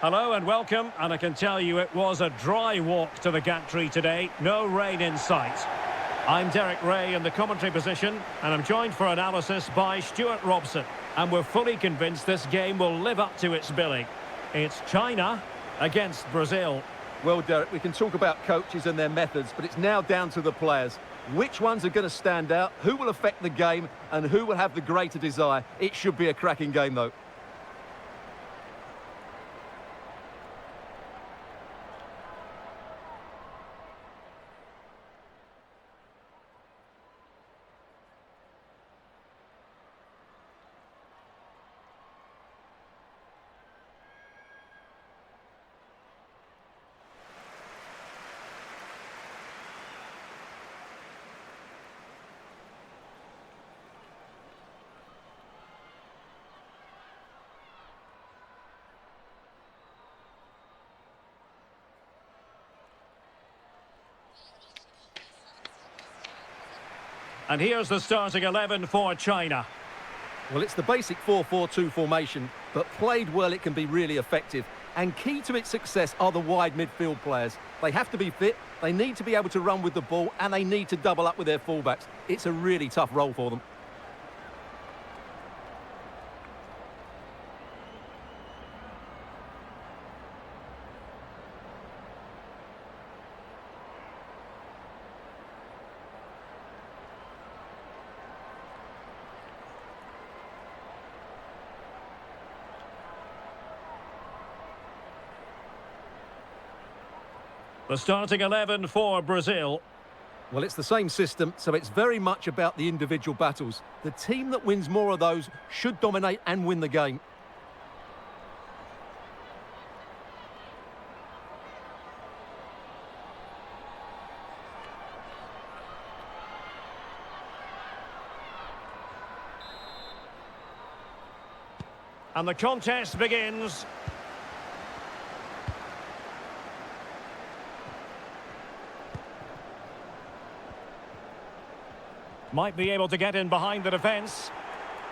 Hello and welcome, and I can tell you it was a dry walk to the gantry today, no rain in sight. I'm Derek Ray in the commentary position, and I'm joined for analysis by Stuart Robson, and we're fully convinced this game will live up to its billing. It's China against Brazil. Well, Derek, we can talk about coaches and their methods, but it's now down to the players. Which ones are going to stand out, who will affect the game, and who will have the greater desire? It should be a cracking game, though. And here's the starting 11 for China. Well, it's the basic 4-4-2 formation, but played well it can be really effective. And key to its success are the wide midfield players. They have to be fit, they need to be able to run with the ball, and they need to double up with their fullbacks. It's a really tough role for them. The starting 11 for Brazil. Well, it's the same system, so it's very much about the individual battles. The team that wins more of those should dominate and win the game. And the contest begins. Might be able to get in behind the defence.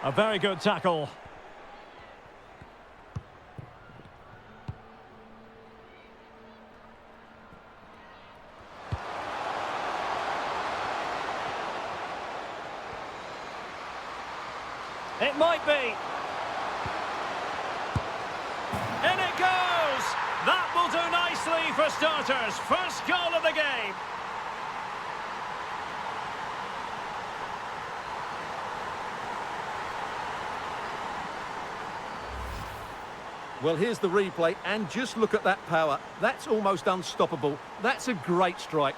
A very good tackle. It might be. In it goes! That will do nicely for starters. First goal of the game. Well, here's the replay, and just look at that power. That's almost unstoppable. That's a great strike.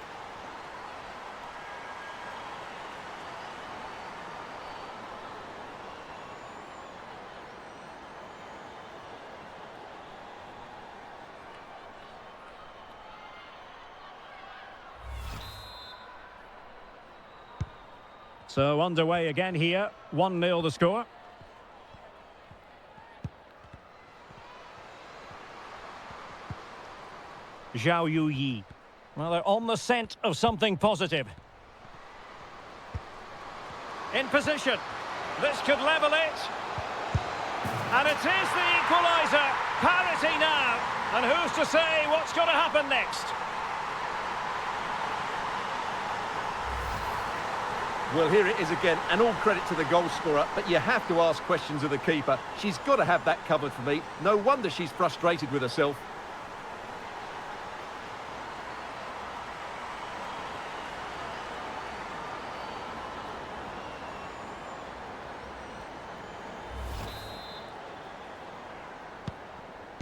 So underway again here. 1-0 the score. Zhao Yi. Well, they're on the scent of something positive. In position. This could level it. And it is the equaliser. Parity now. And who's to say what's going to happen next? Well, here it is again, and all credit to the goal scorer, but you have to ask questions of the keeper. She's got to have that covered for me. No wonder she's frustrated with herself.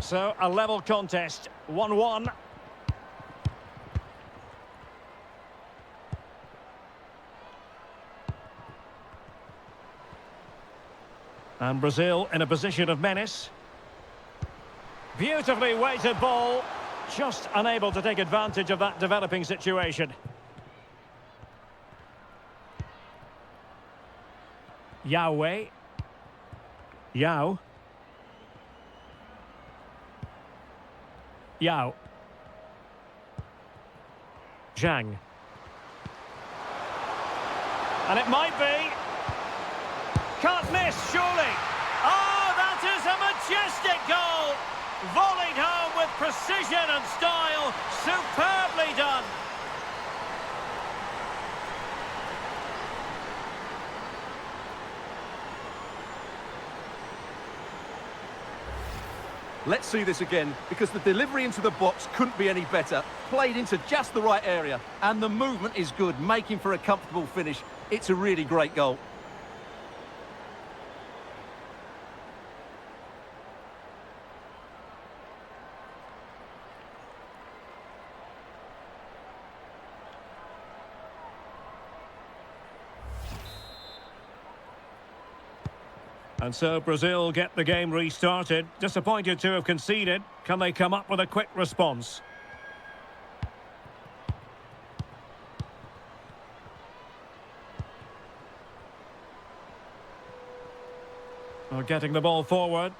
So, a level contest, 1-1. And Brazil in a position of menace. Beautifully weighted ball. Just unable to take advantage of that developing situation. Yao. Yao. Yao. Zhang. And it might be. Can't miss, surely. Oh, that is a majestic goal. Volleyed home with precision and style. Superbly done. Let's see this again, because the delivery into the box couldn't be any better. Played into just the right area, and the movement is good, making for a comfortable finish. It's a really great goal. And so Brazil get the game restarted. Disappointed to have conceded. Can they come up with a quick response? Well, getting the ball forward.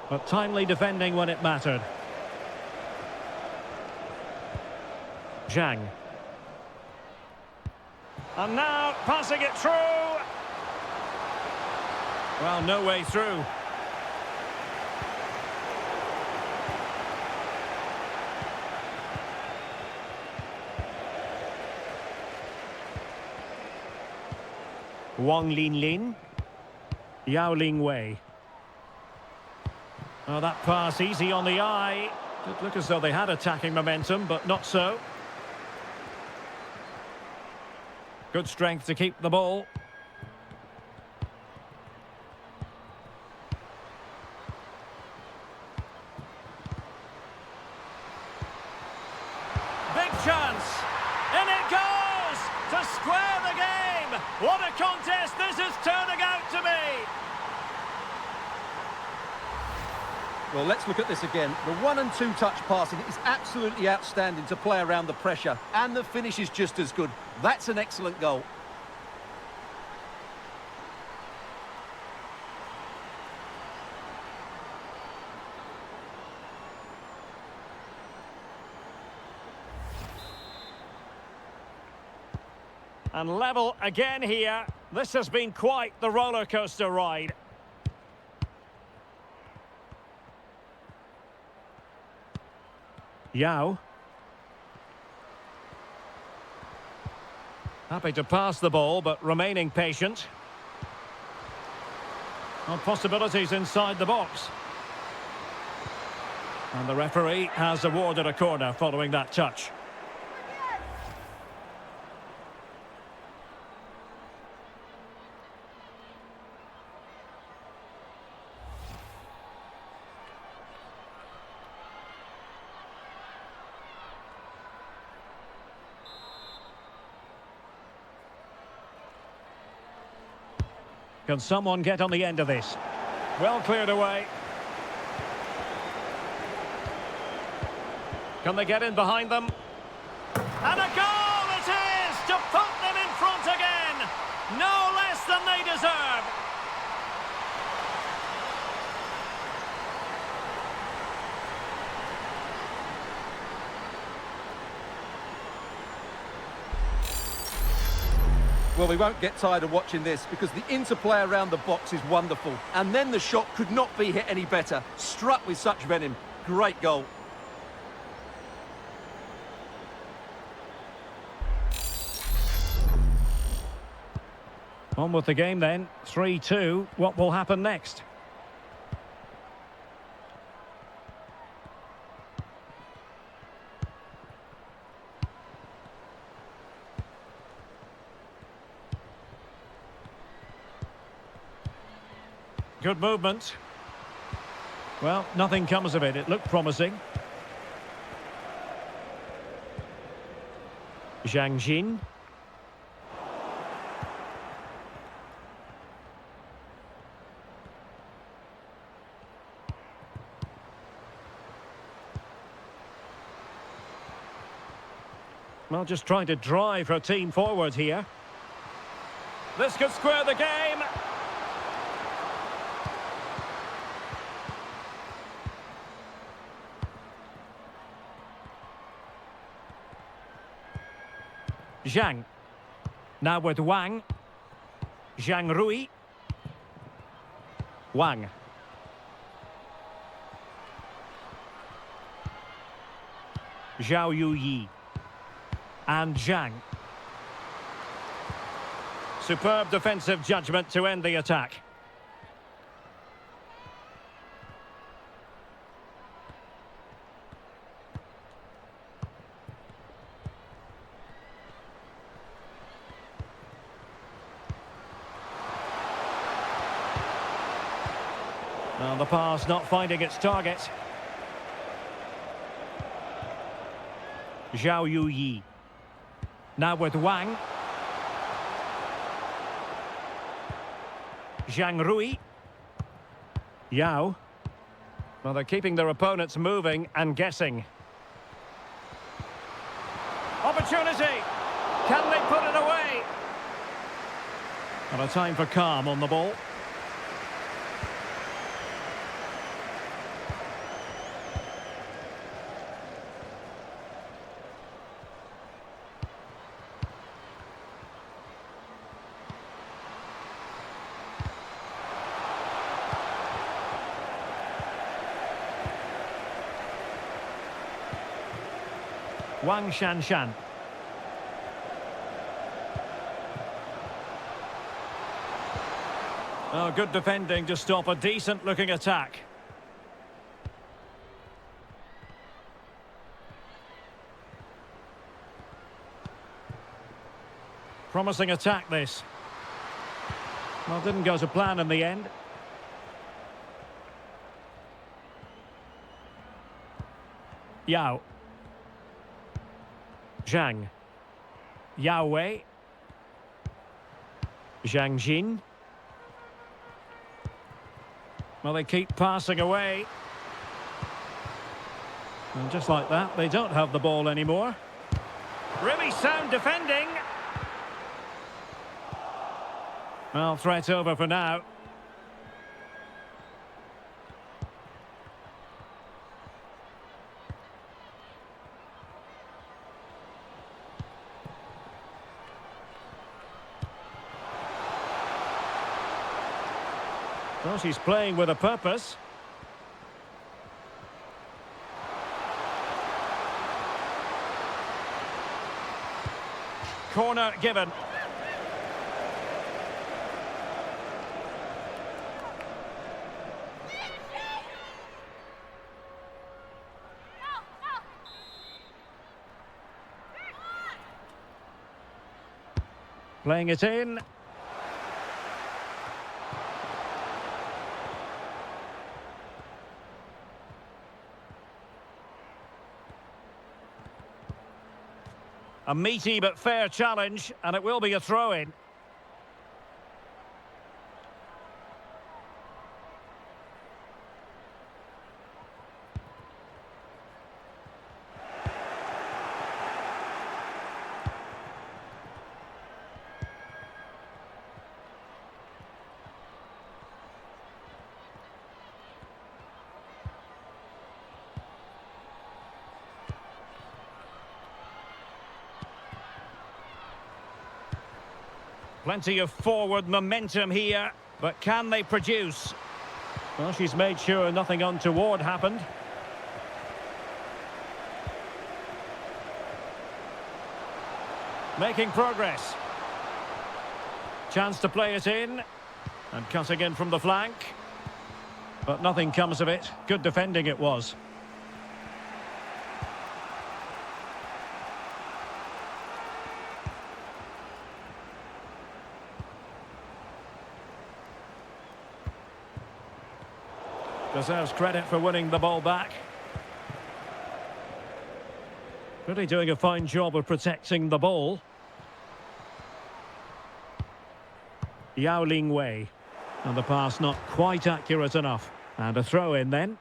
But timely defending when it mattered. Zhang. And now passing it through. Well, no way through. Wang Linlin. Yao Ling Wei. Oh, that pass easy on the eye. Did look as though they had attacking momentum, but not so. Good strength to keep the ball. Big chance. In it goes to square the game. What a contest this is turning out to be. Well, let's look at this again. The 1 and 2 touch passing is absolutely outstanding to play around the pressure, and the finish is just as good. That's an excellent goal. And level again here. This has been quite the roller coaster ride. Yao. Happy to pass the ball, but remaining patient. Well, possibilities inside the box. And the referee has awarded a corner following that touch. Can someone get on the end of this? Well cleared away. Can they get in behind them? And a goal it is to put them in front again. No less than they deserve. Well, we won't get tired of watching this because the interplay around the box is wonderful. And then the shot could not be hit any better. Struck with such venom. Great goal. On with the game then. 3-2. What will happen next? Good movement. Well, nothing comes of it. It looked promising. Zhang Jin. Well, just trying to drive her team forward here. This could square the game. Zhang. Now with Wang. Zhang Rui. Wang. Zhao Yi. And Zhang. Superb defensive judgment to end the attack. Well, the pass not finding its target. Zhao Yi. Now with Wang. Zhang Rui. Yao. Well, they're keeping their opponents moving and guessing. Opportunity! Can they put it away? And a time for calm on the ball. Wang Shanshan. Oh, good defending to stop a decent-looking attack. Promising attack, this. Well, didn't go to plan in the end. Yao. Zhang. Yao Wei. Zhang Jin. Well, they keep passing away. And just like that, they don't have the ball anymore. Really sound defending. Well, threat over for now. Well, she's playing with a purpose. Corner given. Playing it in. A meaty but fair challenge, and it will be a throw-in. Plenty of forward momentum here, but can they produce? Well, she's made sure nothing untoward happened. Making progress. Chance to play it in. And cutting in from the flank. But nothing comes of it. Good defending it was. Deserves credit for winning the ball back. Really doing a fine job of protecting the ball. Yao Ling Wei. And the pass not quite accurate enough. And a throw in then.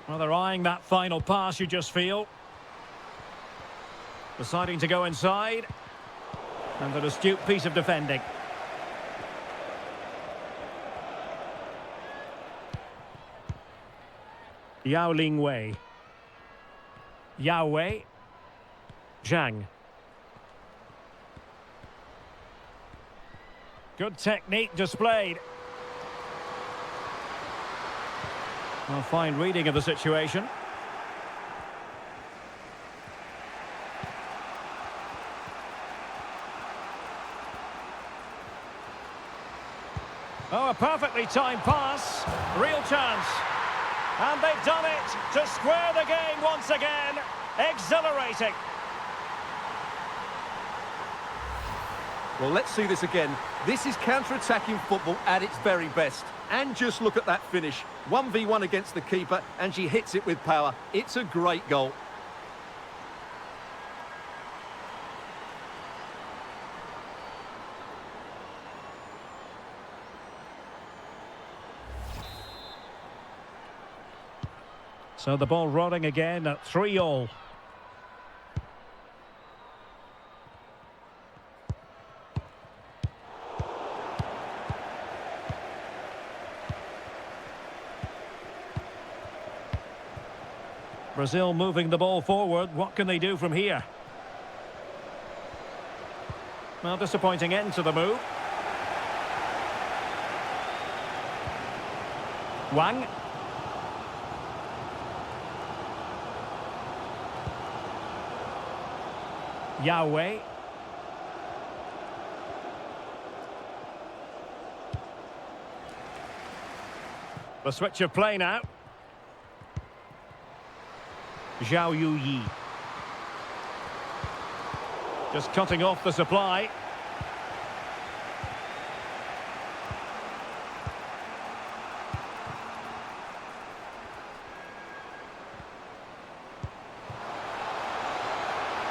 Well, they're eyeing that final pass, you just feel. Deciding to go inside. And an astute piece of defending. Yao Ling Wei. Yao Wei. Zhang. Good technique displayed. Well, fine reading of the situation. Oh, a perfectly timed pass. Real chance. And they've done it to square the game once again. Exhilarating. Well, let's see this again. This is counter-attacking football at its very best. And just look at that finish. 1v1 against the keeper, and she hits it with power. It's a great goal. So the ball rolling again at 3-3. Brazil moving the ball forward. What can they do from here? Well, disappointing end to the move. Wang. Yahweh. The switch of play now. Zhao Yu-Yi. Just cutting off the supply.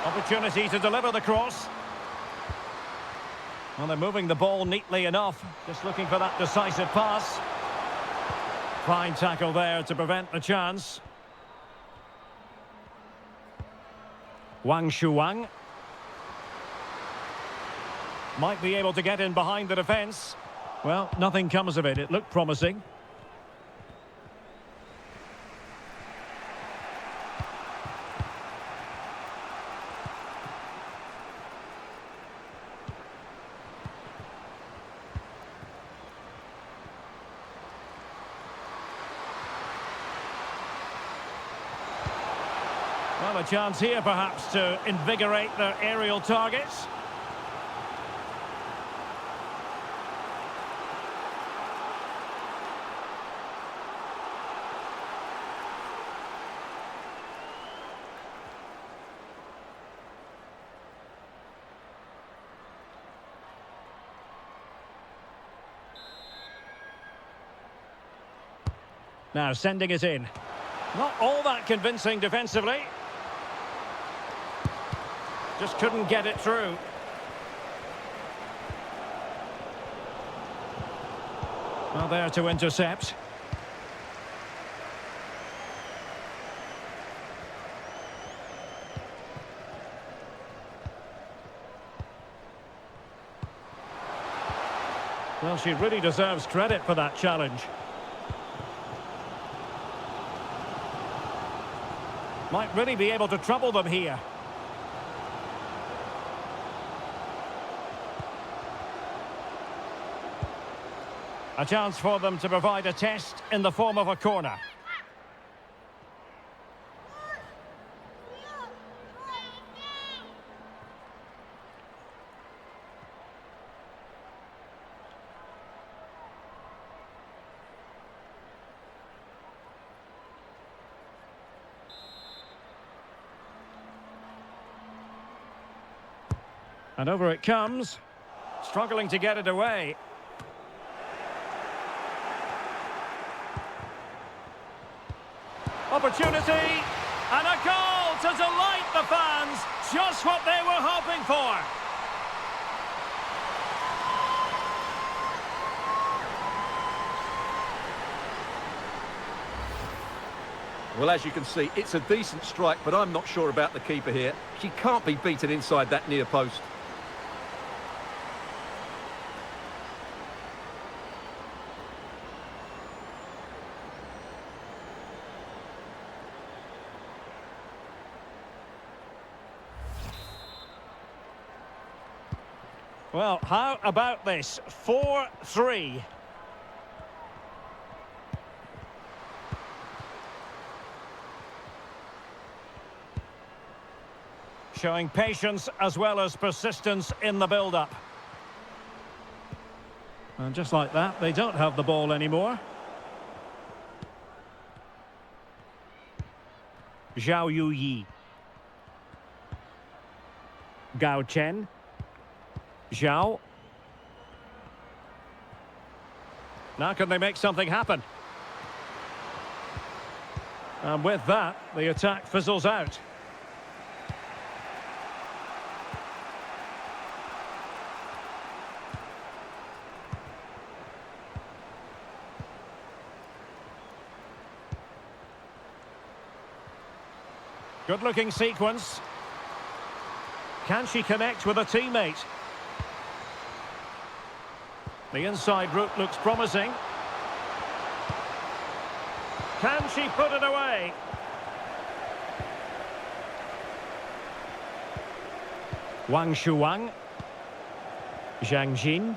Opportunity to deliver the cross. Well, they're moving the ball neatly enough. Just looking for that decisive pass. Fine tackle there to prevent the chance. Wang Shuang. Might be able to get in behind the defence. Well, nothing comes of it. It looked promising. Well, a chance here perhaps to invigorate their aerial targets. Now sending it in. Not all that convincing defensively. Just couldn't get it through. Well, there to intercept. Well, she really deserves credit for that challenge. Might really be able to trouble them here. A chance for them to provide a test in the form of a corner. And over it comes, struggling to get it away. Opportunity, and a goal to delight the fans. Just what they were hoping for. Well, as you can see, it's a decent strike, but I'm not sure about the keeper here. She can't be beaten inside that near post. Well, how about this? 4-3. Showing patience as well as persistence in the build-up. And just like that, they don't have the ball anymore. Zhao Yuyi. Gao Chen. Zhao. Now can they make something happen? And with that, the attack fizzles out. Good-looking sequence. Can she connect with a teammate? The inside route looks promising. Can she put it away? Wang Shuang. Zhang Jin.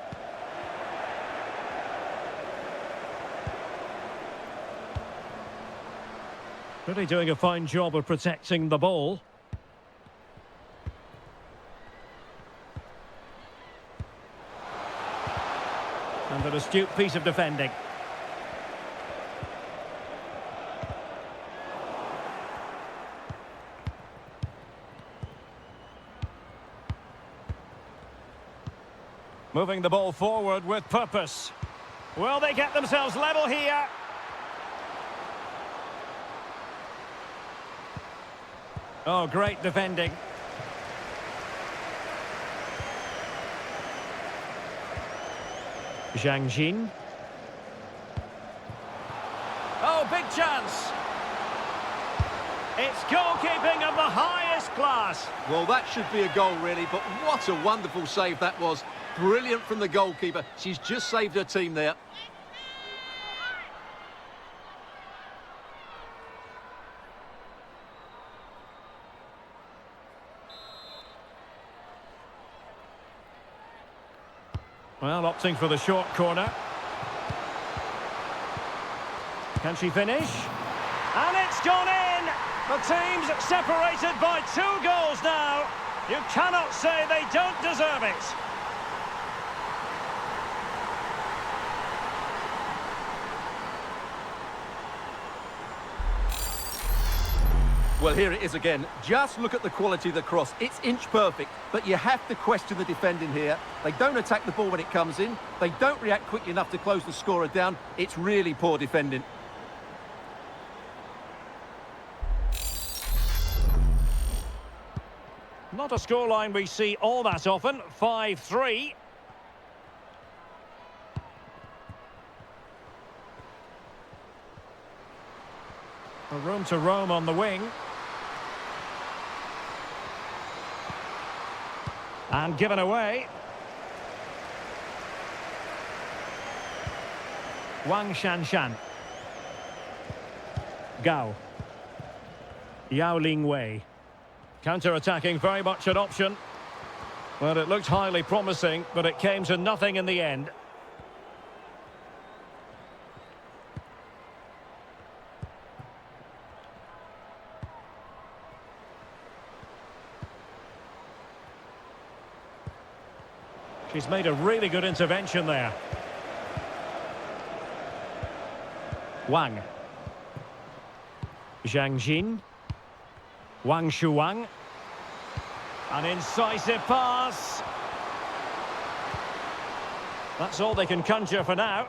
Really doing a fine job of protecting the ball. And an astute piece of defending. Moving the ball forward with purpose. Will they get themselves level here? Oh, great defending. Zhang Jin. Oh, big chance. It's goalkeeping of the highest class. Well, that should be a goal, really, but what a wonderful save that was. Brilliant from the goalkeeper. She's just saved her team there. Well, opting for the short corner. Can she finish? And it's gone in! The team's separated by 2 goals now. You cannot say they don't deserve it. Well, here it is again. Just look at the quality of the cross. It's inch perfect, but you have to question the defending here. They don't attack the ball when it comes in. They don't react quickly enough to close the scorer down. It's really poor defending. Not a scoreline we see all that often. 5-3. A room to roam on the wing. And given away. Wang Shanshan. Gao. Yao Ling Wei. Counter-attacking, very much an option. Well, it looked highly promising, but it came to nothing in the end. She's made a really good intervention there. Wang. Zhang Jin. Wang Shuang. An incisive pass. That's all they can conjure for now.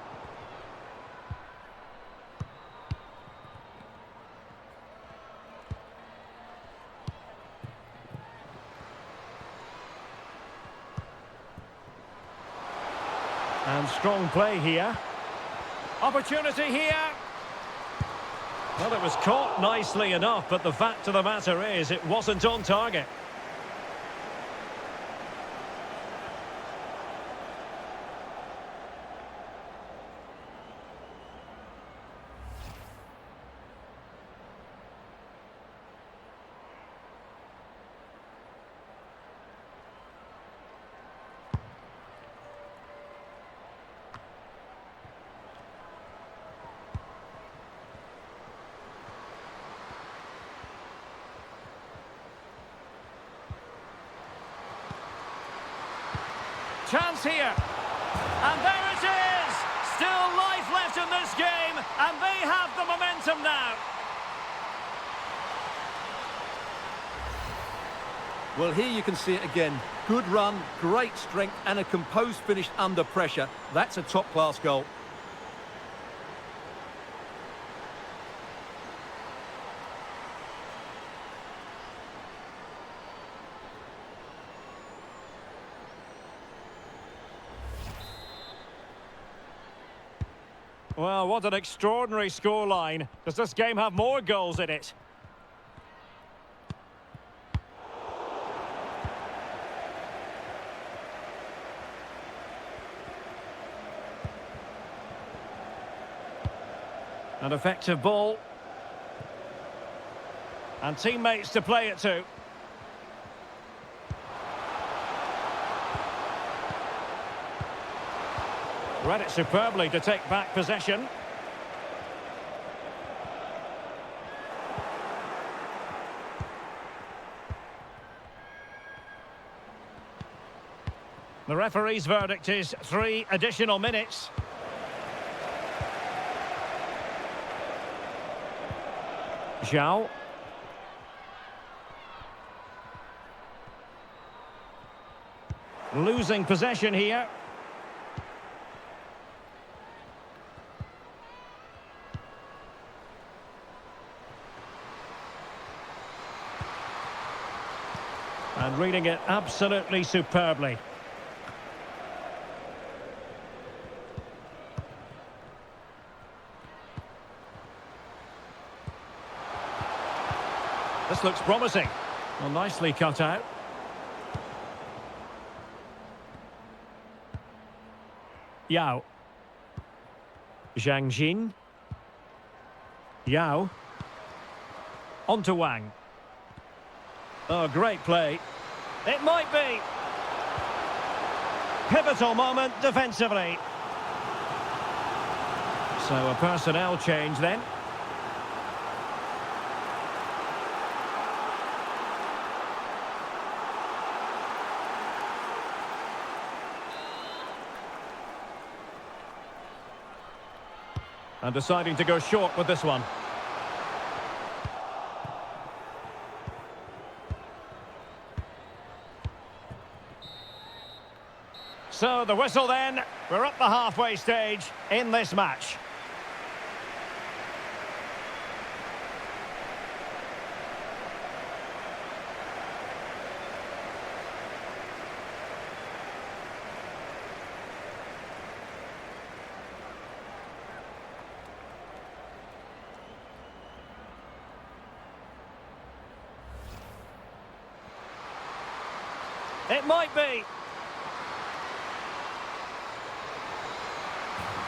And strong play here. Opportunity here. Well, it was caught nicely enough, but the fact of the matter is it wasn't on target. Chance here. And there it is! Still life left in this game, and they have the momentum now. Well, here you can see it again. Good run, great strength, and a composed finish under pressure. That's a top-class goal. Well, what an extraordinary scoreline. Does this game have more goals in it? An effective ball. And teammates to play it to. Read it superbly to take back possession. The referee's verdict is 3 additional minutes. Zhao. Losing possession here. And reading it absolutely superbly. This looks promising. Well, nicely cut out. Yao. Zhang Jin. Yao. On to Wang. Oh, great play. It might be. Pivotal moment defensively. So a personnel change then. And deciding to go short with this one. So the whistle then. We're at the halfway stage in this match. It might be.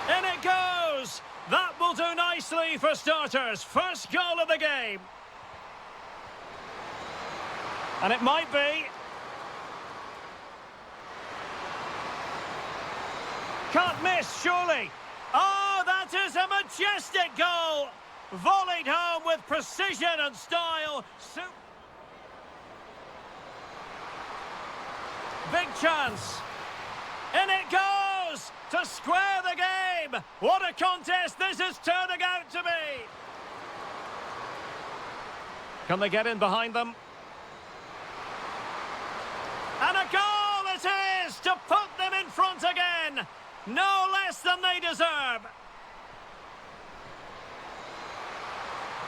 In it goes! That will do nicely for starters. First goal of the game. And it might be. Can't miss, surely. Oh, that is a majestic goal. Volleyed home with precision and style. Big chance. In it goes to square the game. What a contest this is turning out to be. Can they get in behind them? And a goal it is to put them in front again. No less than they deserve.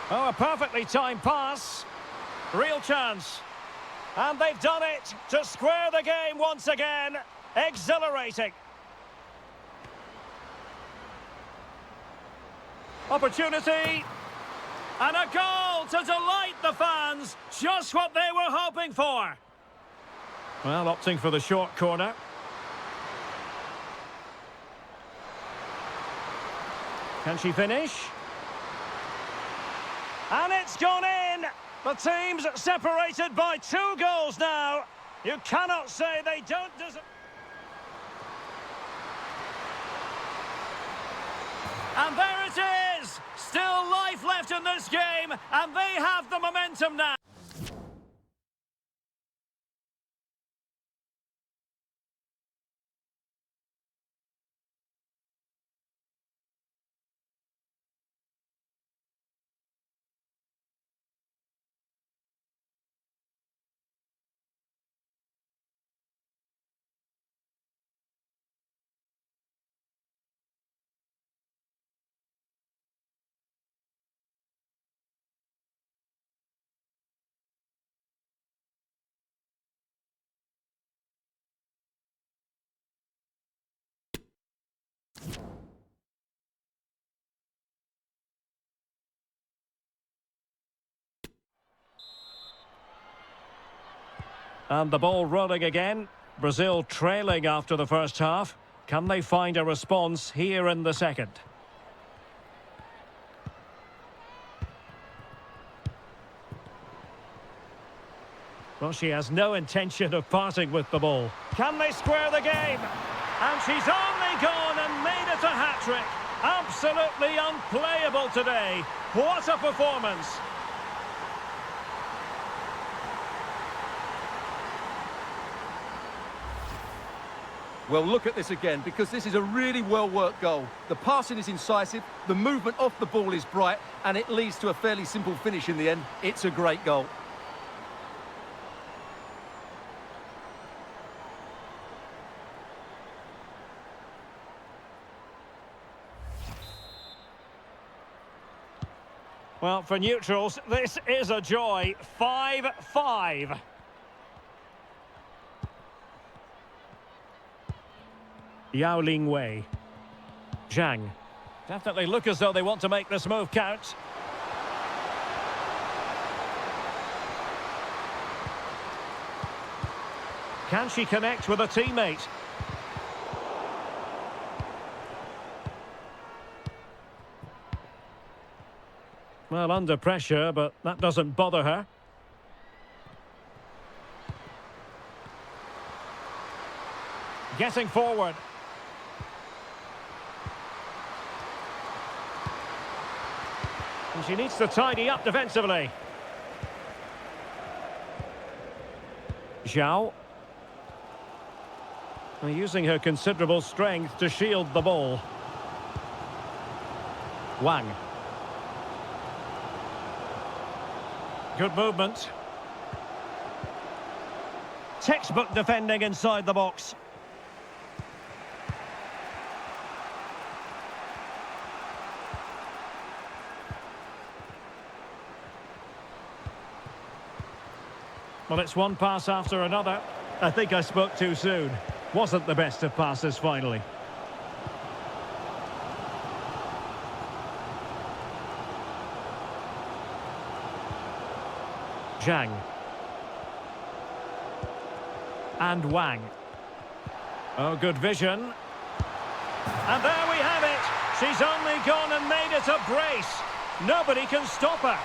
Oh, a perfectly timed pass. Real chance. And they've done it to square the game once again. Exhilarating. Opportunity. And a goal to delight the fans. Just what they were hoping for. Well, opting for the short corner. Can she finish? And it's gone in. The team's separated by 2 goals now. You cannot say they don't deserve... And there it is! Still life left in this game, and they have the momentum now. And the ball rolling again. Brazil trailing after the first half. Can they find a response here in the second? Well, she has no intention of parting with the ball. Can they square the game? And she's only gone and made it a hat-trick. Absolutely unplayable today. What a performance. Well, look at this again, because this is a really well-worked goal. The passing is incisive, the movement off the ball is bright, and it leads to a fairly simple finish in the end. It's a great goal. Well, for neutrals, this is a joy. 5-5. Yao Ling Wei. Zhang. Definitely look as though they want to make this move count. Can she connect with a teammate? Well, under pressure, but that doesn't bother her. Getting forward. And she needs to tidy up defensively. Zhao. Using her considerable strength to shield the ball. Wang. Good movement. Textbook defending inside the box. Well, it's one pass after another. I think I spoke too soon. Wasn't the best of passes finally. Zhang. And Wang. Oh, good vision. And there we have it. She's only gone and made it a brace. Nobody can stop her.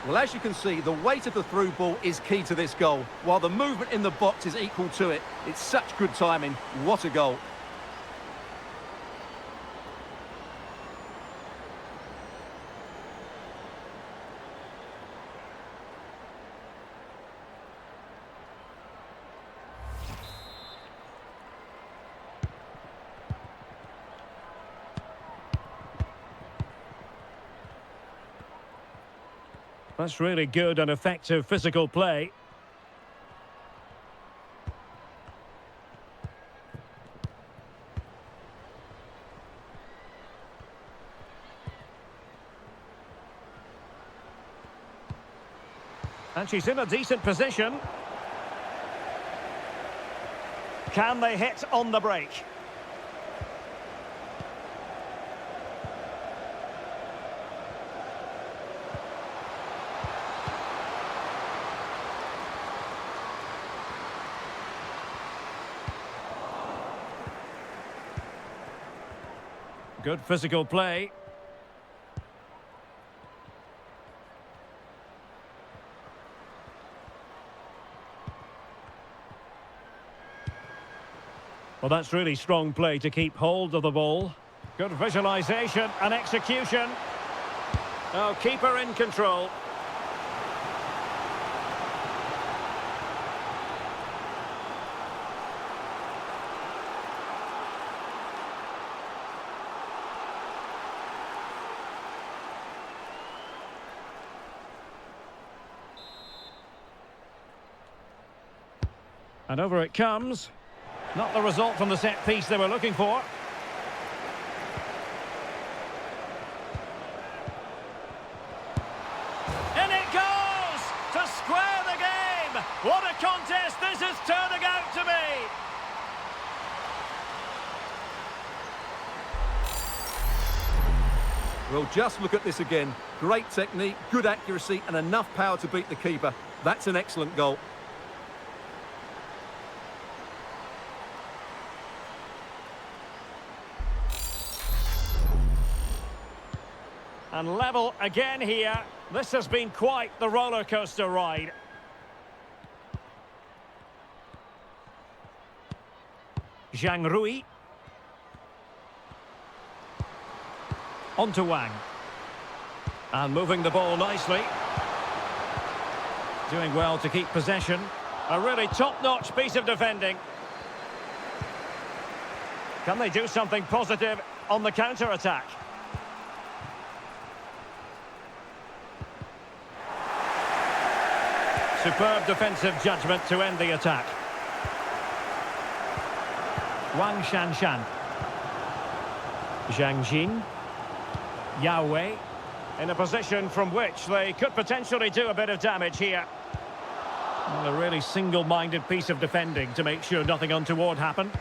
Well, as you can see, the weight of the through ball is key to this goal, while the movement in the box is equal to it. It's such good timing. What a goal. That's really good and effective physical play. And she's in a decent position. Can they hit on the break? Good physical play. Well, that's really strong play to keep hold of the ball. Good visualisation and execution. Oh, keeper in control. And over it comes. Not the result from the set piece they were looking for. In it goes! To square the game! What a contest this is turning out to be! Well, just look at this again. Great technique, good accuracy, and enough power to beat the keeper. That's an excellent goal. And level again here. This has been quite the roller coaster ride. Zhang Rui. On to Wang. And moving the ball nicely. Doing well to keep possession. A really top-notch piece of defending. Can they do something positive on the counter-attack? Superb defensive judgment to end the attack. Wang Shanshan. Zhang Jin. Yao Wei. In a position from which they could potentially do a bit of damage here. Well, a really single-minded piece of defending to make sure nothing untoward happened.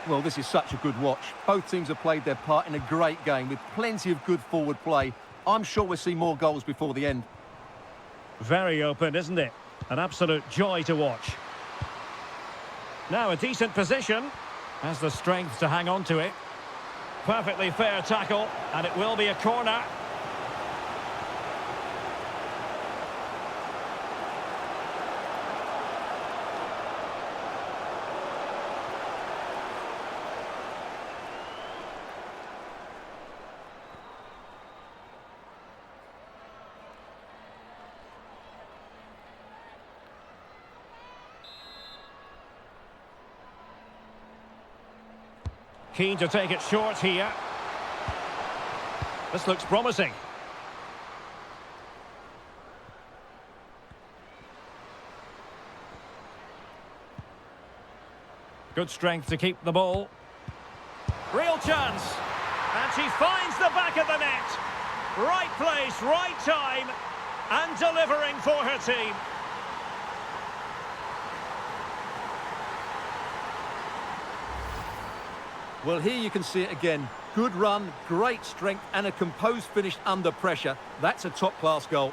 Well, this is such a good watch. Both teams have played their part in a great game with plenty of good forward play. I'm sure we'll see more goals before the end. Very open, isn't it? An absolute joy to watch. Now a decent position. Has the strength to hang on to it. Perfectly fair tackle, and it will be a corner. Keen to take it short here. This looks promising. Good strength to keep the ball. Real chance. And she finds the back of the net. Right place, right time. And delivering for her team. Well, here you can see it again. Good run, great strength, and a composed finish under pressure. That's a top-class goal.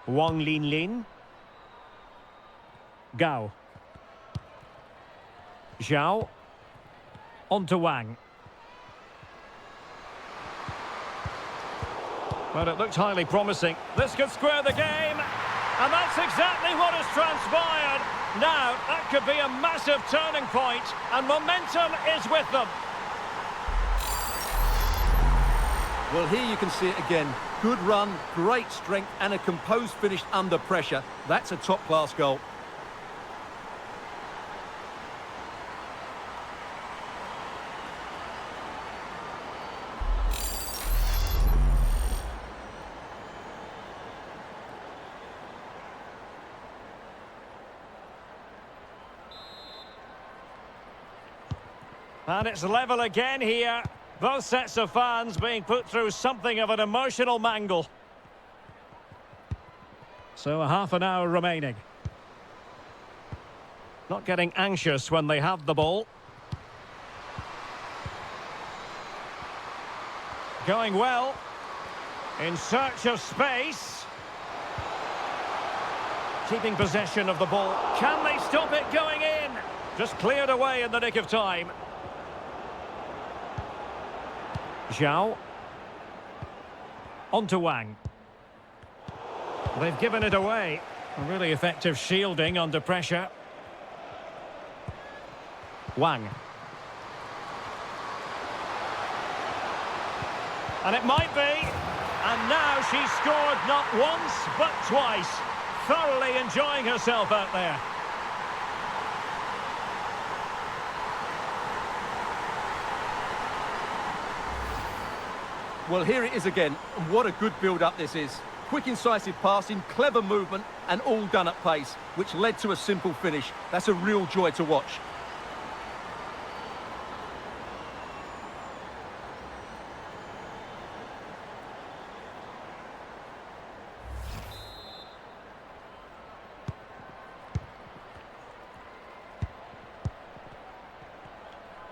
Wang Linlin. Gao. Zhao. On to Wang. Well, it looked highly promising. This could square the game. And that's exactly what has transpired. Now, that could be a massive turning point, and momentum is with them. Well, here you can see it again. Good run, great strength, and a composed finish under pressure. That's a top-class goal. And it's level again here. Both sets of fans being put through something of an emotional mangle. So a half an hour remaining. Not getting anxious when they have the ball. Going well. In search of space. Keeping possession of the ball. Can they stop it going in? Just cleared away in the nick of time. Zhao. On to Wang. They've given it away. A really effective shielding under pressure. Wang. And it might be. And now she's scored not once, but twice. Thoroughly enjoying herself out there. Well, here it is again. And what a good build-up this is. Quick, incisive passing, clever movement, and all done at pace, which led to a simple finish. That's a real joy to watch.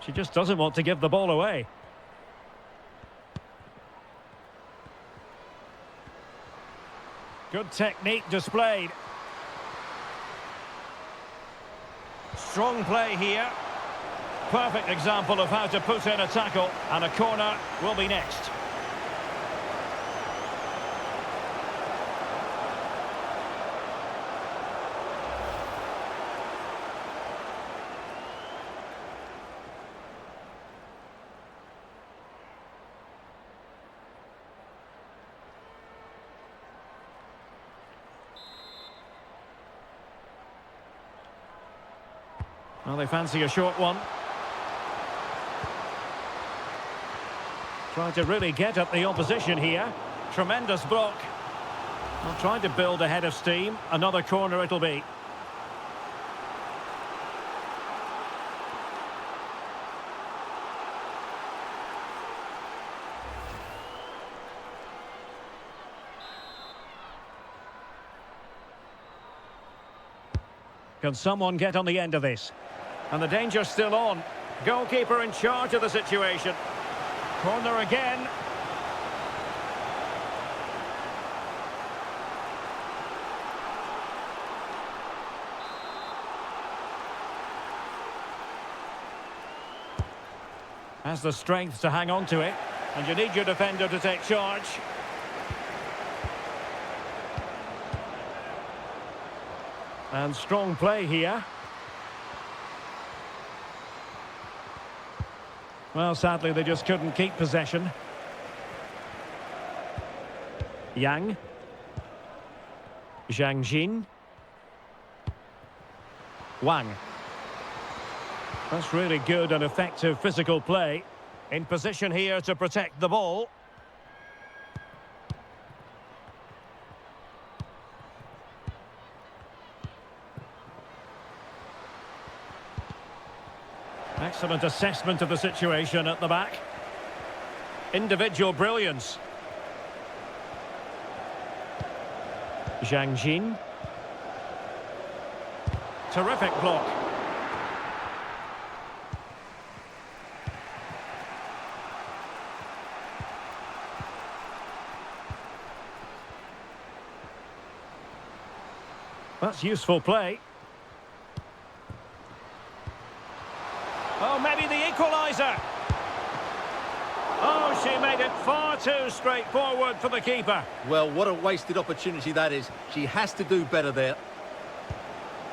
She just doesn't want to give the ball away. Good technique displayed. Strong play here. Perfect example of how to put in a tackle, and a corner will be next. Well, they fancy a short one. Trying to really get at the opposition here. Tremendous block. Well, trying to build a head of steam. Another corner it'll be. Can someone get on the end of this? And the danger's still on. Goalkeeper in charge of the situation. Corner again. Has the strength to hang on to it. And you need your defender to take charge. And strong play here. Well, sadly, they just couldn't keep possession. Yang. Zhang Jin. Wang. That's really good and effective physical play. In position here to protect the ball. Excellent assessment of the situation at the back. Individual brilliance. Zhang Jin. Terrific block. That's useful play. Oh, maybe the equaliser. Oh, she made it far too straightforward for the keeper. Well, what a wasted opportunity that is. She has to do better there.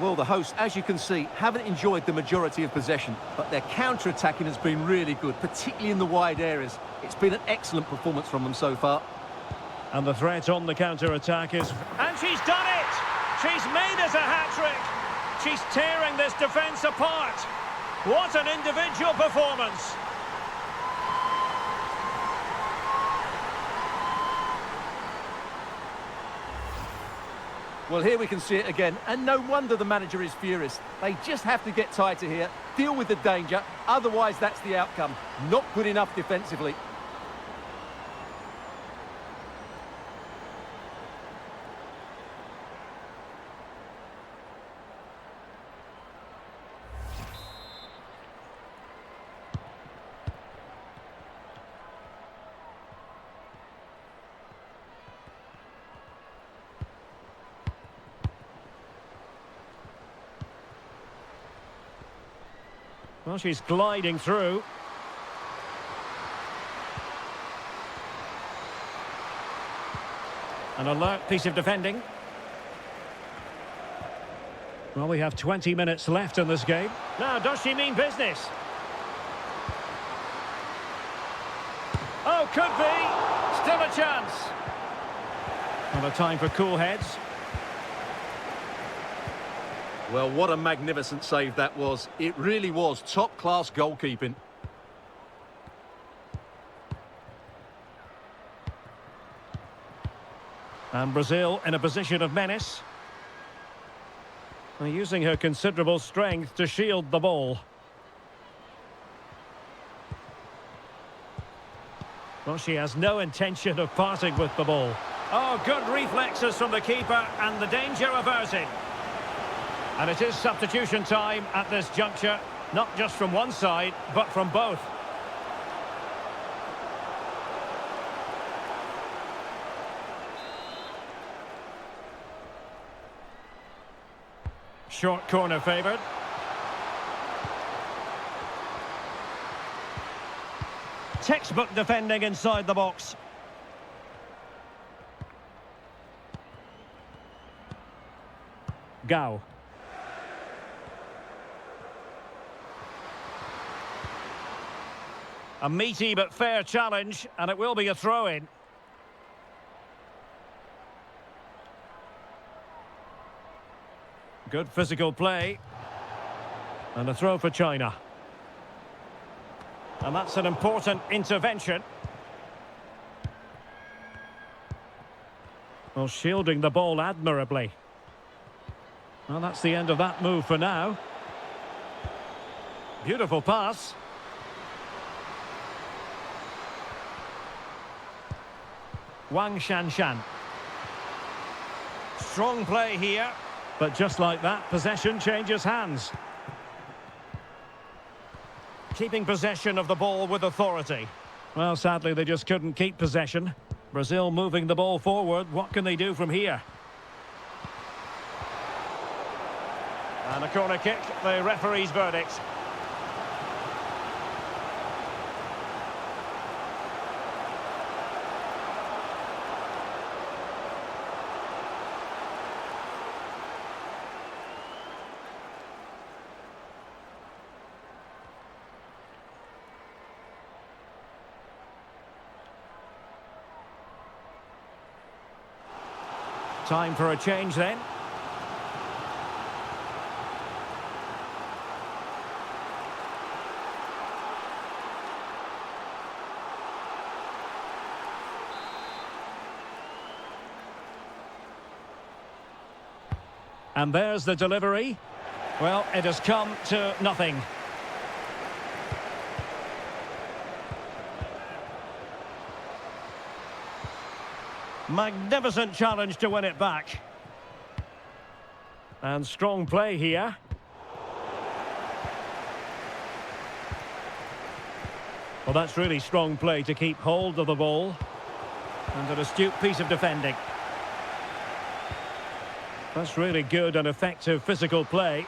Well, the hosts, as you can see, haven't enjoyed the majority of possession, but their counter-attacking has been really good, particularly in the wide areas. It's been an excellent performance from them so far. And the threat on the counter-attack is... And she's done it! She's made us a hat-trick! She's tearing this defence apart! What an individual performance! Well, here we can see it again, and no wonder the manager is furious. They just have to get tighter here, deal with the danger, otherwise that's the outcome. Not good enough defensively. Well, she's gliding through. An alert piece of defending. Well, we have 20 minutes left in this game. Now, does she mean business? Oh, could be. Still a chance. Well, a time for cool heads. Well, what a magnificent save that was. It really was top-class goalkeeping. And Brazil in a position of menace. They're using her considerable strength to shield the ball. Well, she has no intention of parting with the ball. Oh, good reflexes from the keeper and the danger averted. And it is substitution time at this juncture, not just from one side, but from both. Short corner favoured. Textbook defending inside the box. Gao. A meaty but fair challenge, and it will be a throw-in. Good physical play. And a throw for China. And that's an important intervention. Well, shielding the ball admirably. Well, that's the end of that move for now. Beautiful pass. Wang Shanshan. Strong play here. But just like that, possession changes hands. Keeping possession of the ball with authority. Well, sadly, they just couldn't keep possession. Brazil moving the ball forward. What can they do from here? And a corner kick, the referee's verdict. Time for a change then. And there's the delivery. Well, it has come to nothing. Magnificent challenge to win it back. And strong play here. Well, that's really strong play to keep hold of the ball. And an astute piece of defending. That's really good and effective physical play.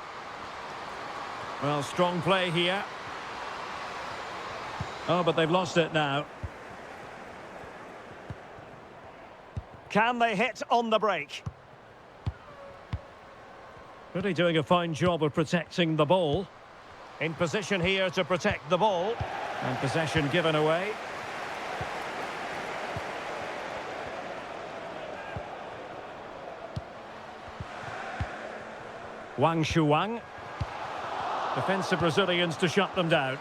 Well, strong play here. Oh, but they've lost it now. Can they hit on the break? Really doing a fine job of protecting the ball. In position here to protect the ball. And possession given away. Wang Shuang. Defensive Brazilians to shut them down.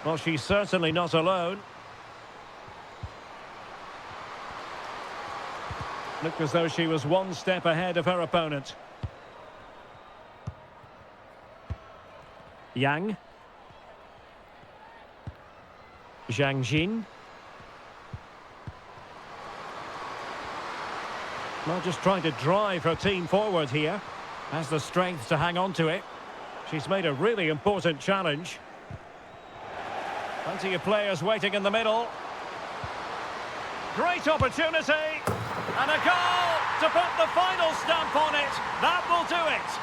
Well, she's certainly not alone. Looked as though she was one step ahead of her opponent. Yang. Zhang Jin. Well, just trying to drive her team forward here. Has the strength to hang on to it. She's made a really important challenge. Plenty of players waiting in the middle. Great opportunity. And a goal to put the final stamp on it. That will do it.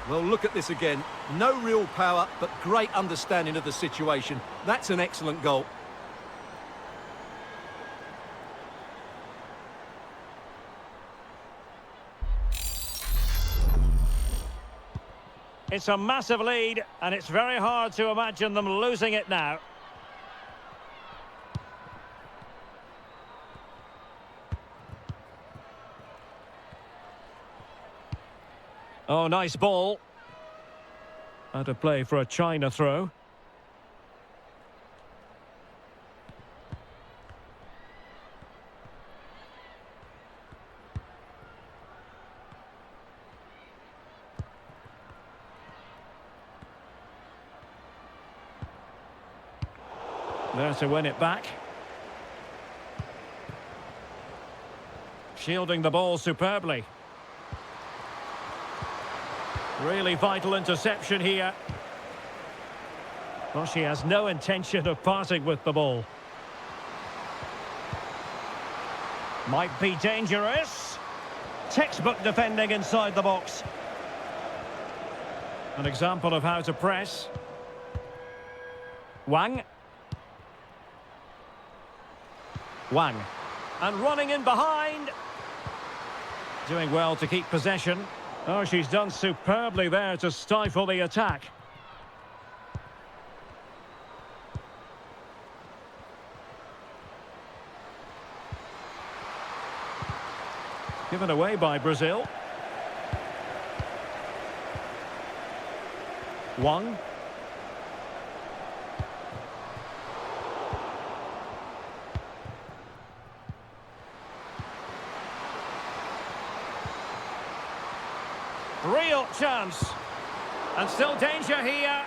Well, look at this again. No real power, but great understanding of the situation. That's an excellent goal. It's a massive lead, and it's very hard to imagine them losing it now. Oh, nice ball. Out of play for a China throw. There to win it back. Shielding the ball superbly. Really vital interception here. Well, she has no intention of parting with the ball. Might be dangerous. Textbook defending inside the box. An example of how to press. Wang. Wang. And running in behind. Doing well to keep possession. Oh, she's done superbly there to stifle the attack. Given away by Brazil. Wang. Real chance. And still danger here.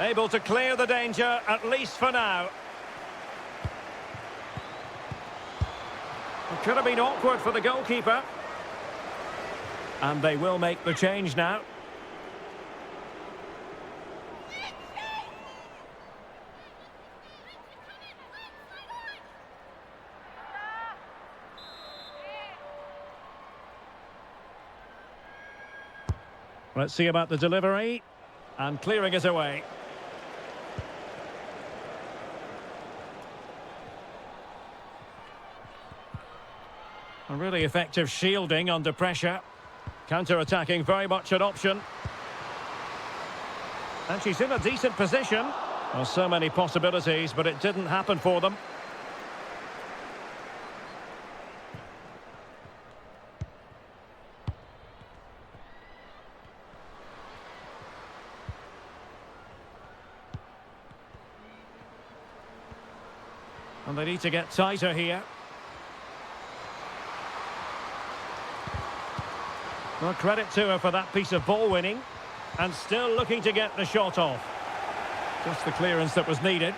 Able to clear the danger, at least for now. It could have been awkward for the goalkeeper. And they will make the change now. Let's see about the delivery. And clearing it away. A really effective shielding under pressure. Counter-attacking, very much an option. And she's in a decent position. Well, so many possibilities, but it didn't happen for them. And they need to get tighter here. Well, credit to her for that piece of ball winning. And still looking to get the shot off. Just the clearance that was needed.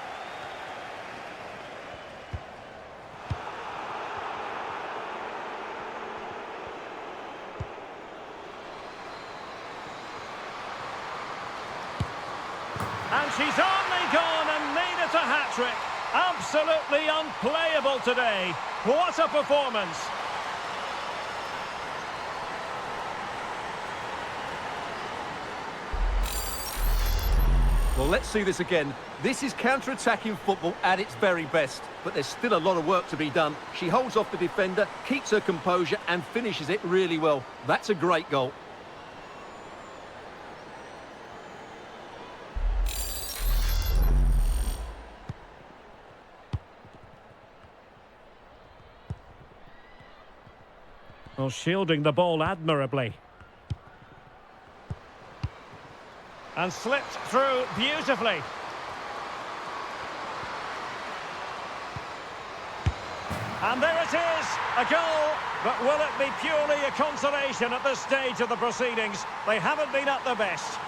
And she's only gone and made it a hat-trick. Absolutely unplayable today. What a performance. Well, let's see this again. This is counter-attacking football at its very best. But there's still a lot of work to be done. She holds off the defender, keeps her composure and finishes it really well. That's a great goal. Well, shielding the ball admirably. And slipped through beautifully. And there it is, a goal. But will it be purely a consolation at this stage of the proceedings? They haven't been at their best.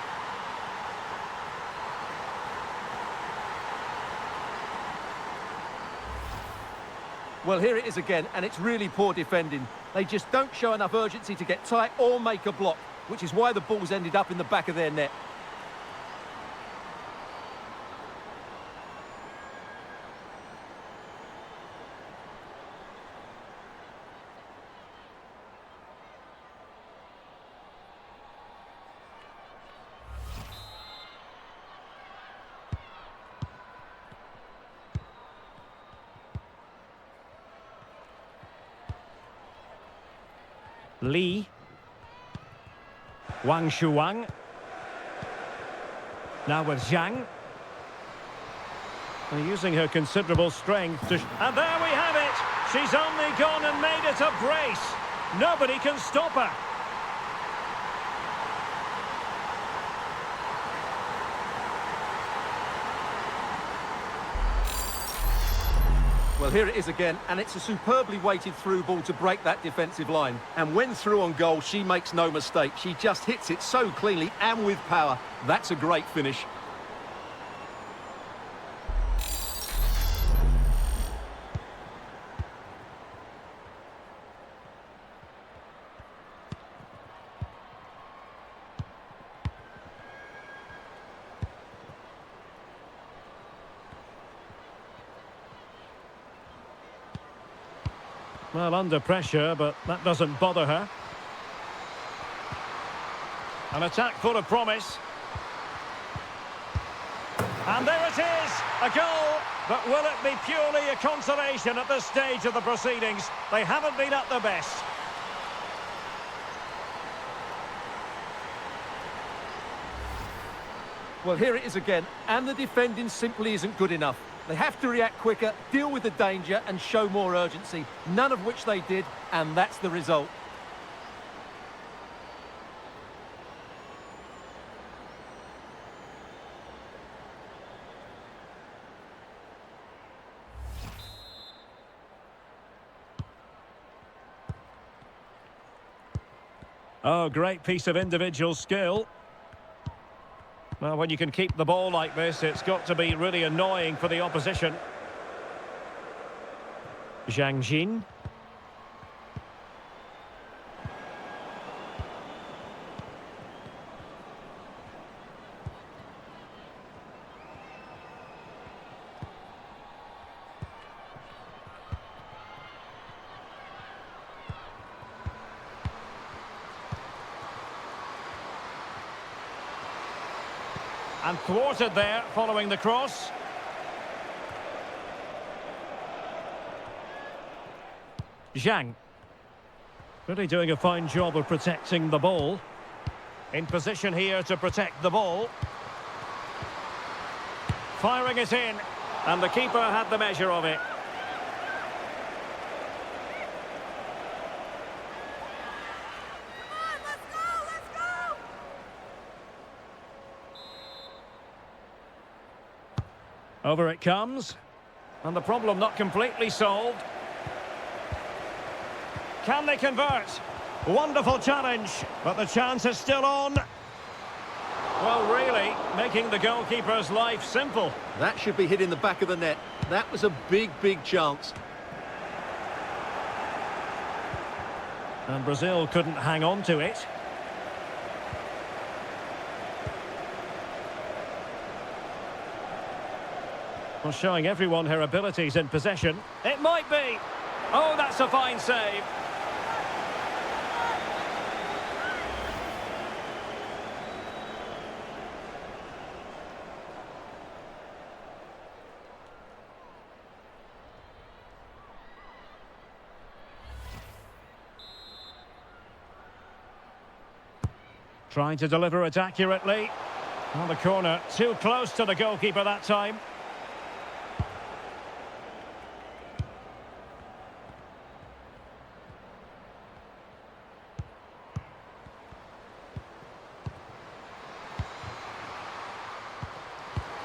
Well, here it is again, and it's really poor defending. They just don't show enough urgency to get tight or make a block, which is why the ball's ended up in the back of their net. Lee. Wang Shuang. Now with Zhang. And using her considerable strength to... And there we have it! She's only gone and made it a brace. Nobody can stop her. Well, here it is again, and it's a superbly weighted through ball to break that defensive line. And when through on goal, she makes no mistake. She just hits it so cleanly and with power. That's a great finish. Well, under pressure, but that doesn't bother her. An attack full of promise. And there it is, a goal. But will it be purely a consolation at this stage of the proceedings? They haven't been at their best. Well, here it is again, and the defending simply isn't good enough. They have to react quicker, deal with the danger and show more urgency, none of which they did, and that's the result. Oh, great piece of individual skill. Well, when you can keep the ball like this, it's got to be really annoying for the opposition. Zhang Jin. And thwarted there, following the cross. Zhang. Really doing a fine job of protecting the ball. In position here to protect the ball. Firing it in. And the keeper had the measure of it. Over it comes. And the problem not completely solved. Can they convert? Wonderful challenge, but the chance is still on. Well, really, making the goalkeeper's life simple. That should be hit in the back of the net. That was a big, big chance. And Brazil couldn't hang on to it. Well, showing everyone her abilities in possession. It might be. Oh, that's a fine save. Trying to deliver it accurately. On the corner, too close to the goalkeeper that time.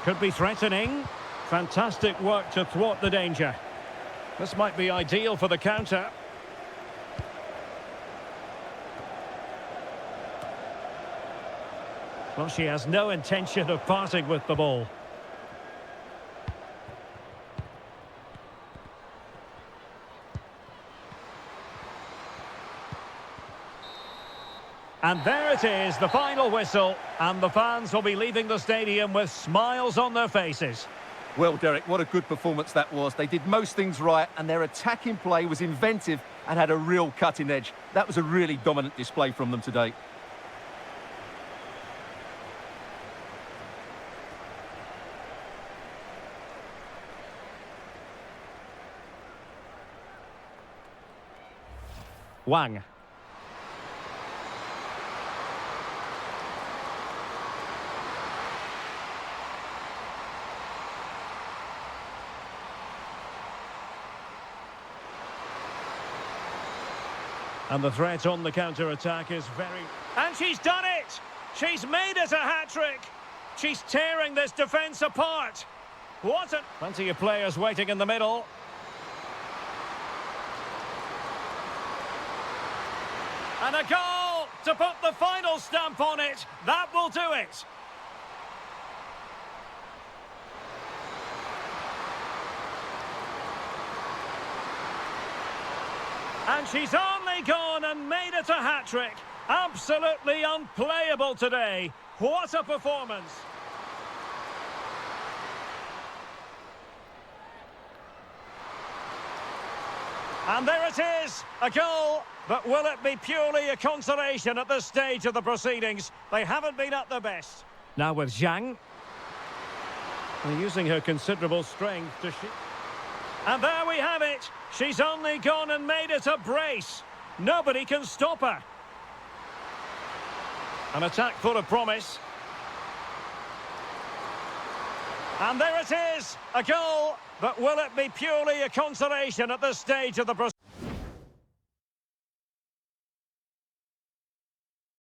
Could be threatening. Fantastic work to thwart the danger. This might be ideal for the counter. Well, she has no intention of parting with the ball. And there it is, the final whistle, and the fans will be leaving the stadium with smiles on their faces. Well, Derek, what a good performance that was. They did most things right, and their attacking play was inventive and had a real cutting edge. That was a really dominant display from them today. Wang. And the threat on the counter-attack is very... And she's done it! She's made it a hat-trick! She's tearing this defence apart! What a... Plenty of players waiting in the middle. And a goal to put the final stamp on it. That will do it. And she's only gone and made it a hat-trick. Absolutely unplayable today. What a performance. And there it is, a goal. But will it be purely a consolation at this stage of the proceedings? They haven't been at their best. Now with Zhang. And using her considerable strength to shoot. And there we have it. She's only gone and made it a brace. Nobody can stop her. An attack full of promise. And there it is, a goal. But will it be purely a consolation at this stage of the proceedings?